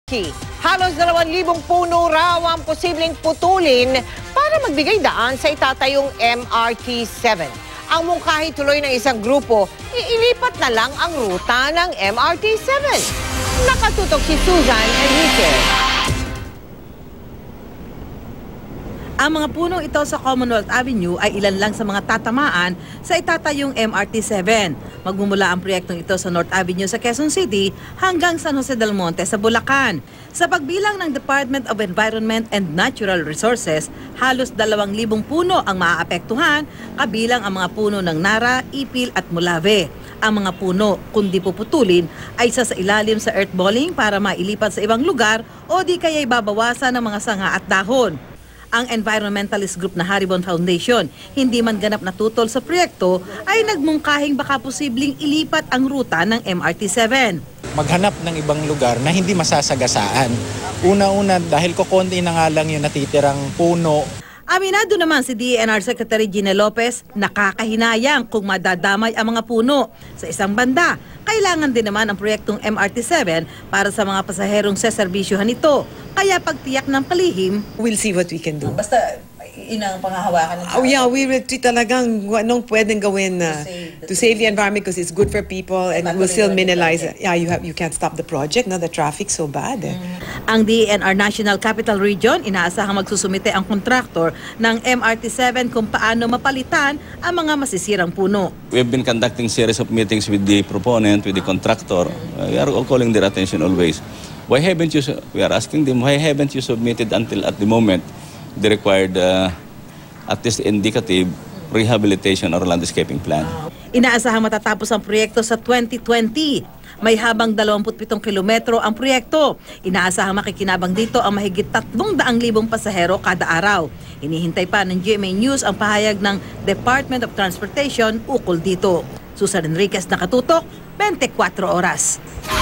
Halos 2,000 puno raw ang posibleng putulin para magbigay daan sa itatayong MRT-7. Ang mungkahi tuloy ng isang grupo, iilipat na lang ang ruta ng MRT-7. Nakatutok si Susan Enriquez. Ang mga punong ito sa Commonwealth Avenue ay ilan lang sa mga tatamaan sa itatayong MRT-7. Magmumula ang proyektong ito sa North Avenue sa Quezon City hanggang San Jose del Monte sa Bulacan. Sa pagbilang ng Department of Environment and Natural Resources, halos 2,000 puno ang maaapektuhan, kabilang ang mga puno ng Nara, Ipil at Mulave. Ang mga puno, kundi puputulin, ay isa sa ilalim sa earthballing para mailipat sa ibang lugar o di kaya'y babawasan ng mga sanga at dahon. Ang environmentalist group na Haribon Foundation, hindi man ganap natutol sa proyekto, ay nagmungkahing baka posibleng ilipat ang ruta ng MRT-7. Maghanap ng ibang lugar na hindi masasagasaan. Una-una dahil kukonti na nga lang yung natitirang puno. Aminado naman si DENR Secretary Gina Lopez, nakakahinayang kung madadamay ang mga puno. Sa isang banda, kailangan din naman ang proyektong MRT-7 para sa mga pasaherong seserbisyuhan ito. Kaya pagtiyak ng palihim, we'll see what we can do. basta inang panghahawakan ng Oh yeah, we will talagang anong pwedeng gawin to save the environment because it's good for people and we'll still minimize it. Yeah, you can't stop the project, no, the traffic's so bad. Ang DENR National Capital Region, inaasahang magsusumite ang kontraktor ng MRT-7 kung paano mapalitan ang mga masisirang puno. We have been conducting series of meetings with the proponent, with the contractor. We are calling their attention always. Why haven't you, we are asking them, why haven't you submitted until at the moment the required at least indicative rehabilitation or landscaping plan? Inaasahang matatapos ang proyekto sa 2020. May habang 27 kilometro ang proyekto. Inaasahang makikinabang dito ang mahigit 300,000 pasahero kada araw. Hinihintay pa ng GMA News ang pahayag ng Department of Transportation ukol dito. Susan Enriquez, Nakatutok, 24 Oras.